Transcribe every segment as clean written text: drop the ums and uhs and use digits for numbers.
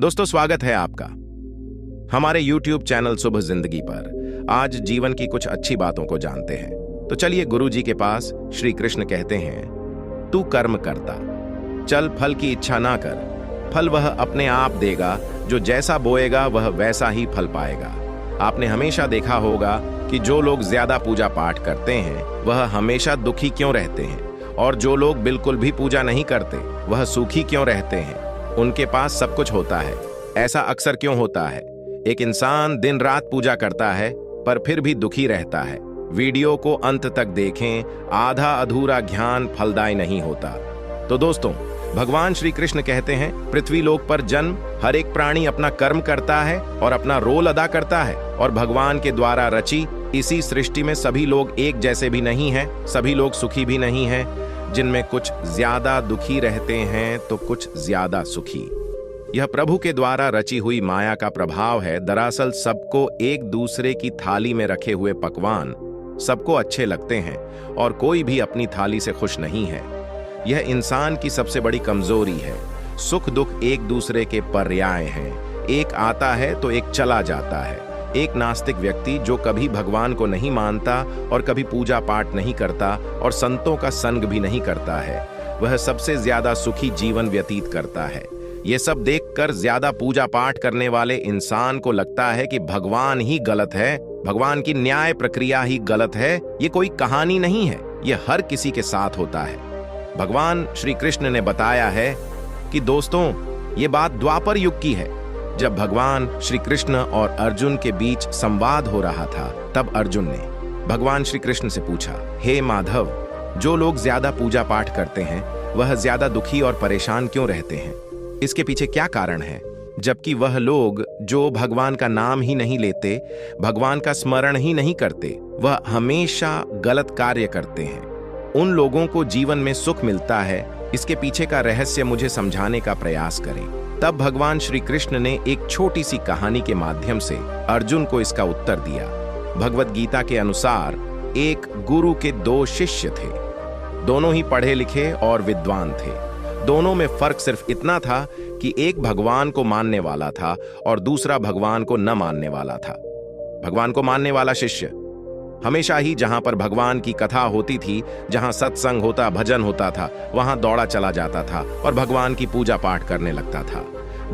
दोस्तों, स्वागत है आपका हमारे YouTube चैनल शुभ जिंदगी पर। आज जीवन की कुछ अच्छी बातों को जानते हैं। तो चलिए, गुरु जी के पास श्री कृष्ण कहते हैं, तू कर्म करता चल, फल की इच्छा ना कर, फल वह अपने आप देगा, जो जैसा बोएगा वह वैसा ही फल पाएगा। आपने हमेशा देखा होगा कि जो लोग ज्यादा पूजा पाठ करते हैं वह हमेशा दुखी क्यों रहते हैं, और जो लोग बिल्कुल भी पूजा नहीं करते वह सुखी क्यों रहते हैं। उनके पास सब कुछ होता है। ऐसा अक्सर क्यों होता है? एक इंसान दिन रात पूजा करता है पर फिर भी दुखी रहता है। वीडियो को अंत तक देखें, आधा अधूरा ज्ञान फलदायी नहीं होता। तो दोस्तों, भगवान श्री कृष्ण कहते हैं, पृथ्वी लोक पर जन्म हर एक प्राणी अपना कर्म करता है और अपना रोल अदा करता है, और भगवान के द्वारा रची इसी सृष्टि में सभी लोग एक जैसे भी नहीं हैं, सभी लोग सुखी भी नहीं हैं। जिनमें कुछ ज्यादा दुखी रहते हैं तो कुछ ज्यादा सुखी। यह प्रभु के द्वारा रची हुई माया का प्रभाव है। दरअसल सबको एक दूसरे की थाली में रखे हुए पकवान सबको अच्छे लगते हैं और कोई भी अपनी थाली से खुश नहीं है। यह इंसान की सबसे बड़ी कमजोरी है। सुख दुख एक दूसरे के पर्याय हैं। एक आता है तो एक चला जाता है। एक नास्तिक व्यक्ति जो कभी भगवान को नहीं मानता और कभी पूजा पाठ नहीं करता और संतों का संग भी नहीं करता है, वह सबसे ज्यादा सुखी जीवन व्यतीत करता है। यह सब देखकर ज्यादा पूजा पाठ करने वाले इंसान को लगता है कि भगवान ही गलत है, भगवान की न्याय प्रक्रिया ही गलत है। ये कोई कहानी नहीं है, यह हर किसी के साथ होता है। भगवान श्री कृष्ण ने बताया है कि दोस्तों, ये बात द्वापर युग की है, जब भगवान श्री कृष्ण और अर्जुन के बीच संवाद हो रहा था। तब अर्जुन ने भगवान श्री कृष्ण से पूछा, हे माधव, जो लोग ज्यादा पूजा पाठ करते हैं वह ज्यादा दुखी और परेशान क्यों रहते हैं? इसके पीछे क्या कारण है? जबकि वह लोग जो भगवान का नाम ही नहीं लेते, भगवान का स्मरण ही नहीं करते, वह हमेशा गलत कार्य करते हैं। उन लोगों को जीवन में सुख मिलता है। इसके पीछे का रहस्य मुझे समझाने का प्रयास करें। तब भगवान श्री कृष्ण ने एक छोटी सी कहानी के माध्यम से अर्जुन को इसका उत्तर दिया। भगवत गीता के अनुसार एक गुरु के दो शिष्य थे। दोनों ही पढ़े लिखे और विद्वान थे। दोनों में फर्क सिर्फ इतना था कि एक भगवान को मानने वाला था और दूसरा भगवान को न मानने वाला था। भगवान को मानने वाला शिष्य हमेशा ही जहां पर भगवान की कथा होती थी, जहां सत्संग होता, भजन होता था, वहां दौड़ा चला जाता था और भगवान की पूजा पाठ करने लगता था।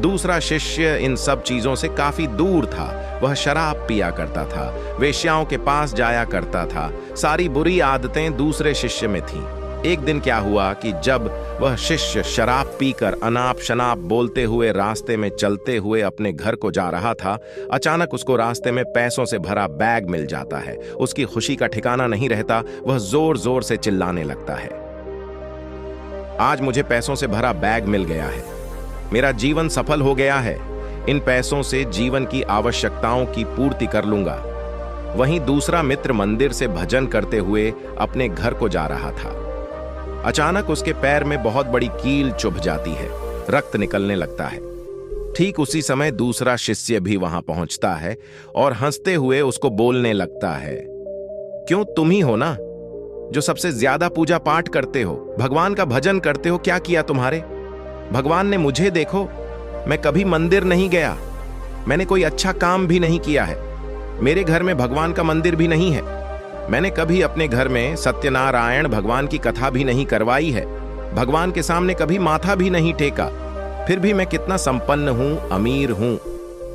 दूसरा शिष्य इन सब चीजों से काफी दूर था। वह शराब पिया करता था, वेश्याओं के पास जाया करता था। सारी बुरी आदतें दूसरे शिष्य में थीं। एक दिन क्या हुआ कि जब वह शिष्य शराब पीकर अनाप शनाप बोलते हुए रास्ते में चलते हुए अपने घर को जा रहा था, अचानक उसको रास्ते में पैसों से भरा बैग मिल जाता है। उसकी खुशी का ठिकाना नहीं रहता। वह जोर जोर से चिल्लाने लगता है, आज मुझे पैसों से भरा बैग मिल गया है, मेरा जीवन सफल हो गया है, इन पैसों से जीवन की आवश्यकताओं की पूर्ति कर लूंगा। वहीं दूसरा मित्र मंदिर से भजन करते हुए अपने घर को जा रहा था। अचानक उसके पैर में बहुत बड़ी कील चुभ जाती है, रक्त निकलने लगता है। ठीक उसी समय दूसरा शिष्य भी वहां पहुंचता है और हंसते हुए उसको बोलने लगता है, क्यों, तुम ही हो ना जो सबसे ज्यादा पूजा पाठ करते हो, भगवान का भजन करते हो, क्या किया तुम्हारे? भगवान ने मुझे देखो, मैं कभी मंदिर नहीं गया, मैंने कोई अच्छा काम भी नहीं किया है, मेरे घर में भगवान का मंदिर भी नहीं है, मैंने कभी अपने घर में सत्यनारायण भगवान की कथा भी नहीं करवाई है, भगवान के सामने कभी माथा भी नहीं टेका, फिर भी मैं कितना संपन्न हूं, अमीर हूं,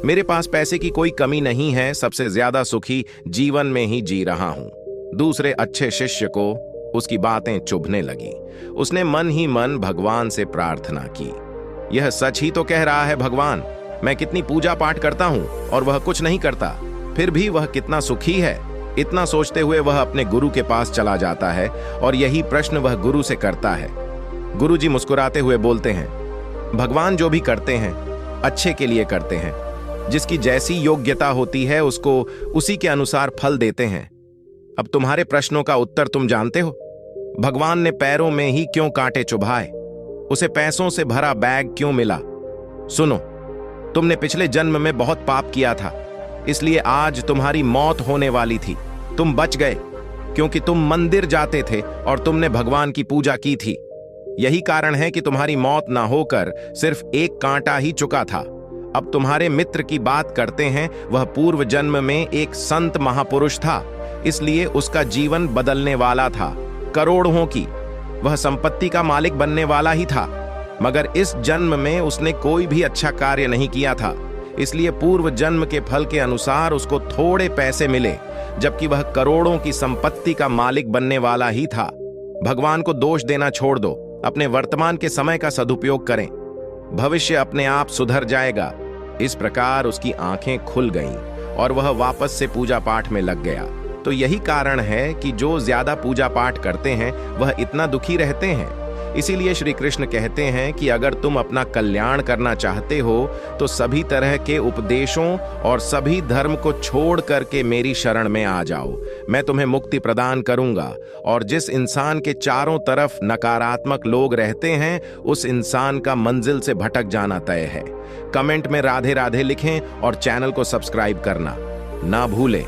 मेरे पास पैसे की कोई कमी नहीं है, सबसे ज्यादा सुखी जीवन में ही जी रहा हूं। दूसरे अच्छे शिष्य को उसकी बातें चुभने लगी। उसने मन ही मन भगवान से प्रार्थना की, यह सच ही तो कह रहा है भगवान, मैं कितनी पूजा पाठ करता हूं और वह कुछ नहीं करता, फिर भी वह कितना सुखी है। इतना सोचते हुए वह अपने गुरु के पास चला जाता है और यही प्रश्न वह गुरु से करता है। गुरु जी मुस्कुराते हुए बोलते हैं, भगवान जो भी करते हैं अच्छे के लिए करते हैं, जिसकी जैसी योग्यता होती है उसको उसी के अनुसार फल देते हैं। अब तुम्हारे प्रश्नों का उत्तर तुम जानते हो। भगवान ने पैरों में ही क्यों कांटे चुभाए, उसे पैसों से भरा बैग क्यों मिला? सुनो, तुमने पिछले जन्म में बहुत पाप किया था, इसलिए आज तुम्हारी मौत होने वाली थी। तुम बच गए क्योंकि तुम मंदिर जाते थे और तुमने भगवान की पूजा की थी। यही कारण है कि तुम्हारी मौत ना होकर सिर्फ एक कांटा ही चुका था। अब तुम्हारे मित्र की बात करते हैं। वह पूर्व जन्म में एक संत महापुरुष था, इसलिए उसका जीवन बदलने वाला था। करोड़ों की वह संपत्ति का मालिक बनने वाला ही था, मगर इस जन्म में उसने कोई भी अच्छा कार्य नहीं किया था, इसलिए पूर्व जन्म के फल के अनुसार उसको थोड़े पैसे मिले, जबकि वह करोड़ों की संपत्ति का मालिक बनने वाला ही था। भगवान को दोष देना छोड़ दो, अपने वर्तमान के समय का सदुपयोग करें, भविष्य अपने आप सुधर जाएगा। इस प्रकार उसकी आंखें खुल गईं और वह वापस से पूजा पाठ में लग गया। तो यही कारण है कि जो ज्यादा पूजा पाठ करते हैं वह इतना दुखी रहते हैं। इसीलिए श्री कृष्ण कहते हैं कि अगर तुम अपना कल्याण करना चाहते हो तो सभी तरह के उपदेशों और सभी धर्म को छोड़ करके मेरी शरण में आ जाओ। मैं तुम्हें मुक्ति प्रदान करूंगा। और जिस इंसान के चारों तरफ नकारात्मक लोग रहते हैं, उस इंसान का मंजिल से भटक जाना तय है। कमेंट में राधे राधे लिखें और चैनल को सब्सक्राइब करना ना भूलें।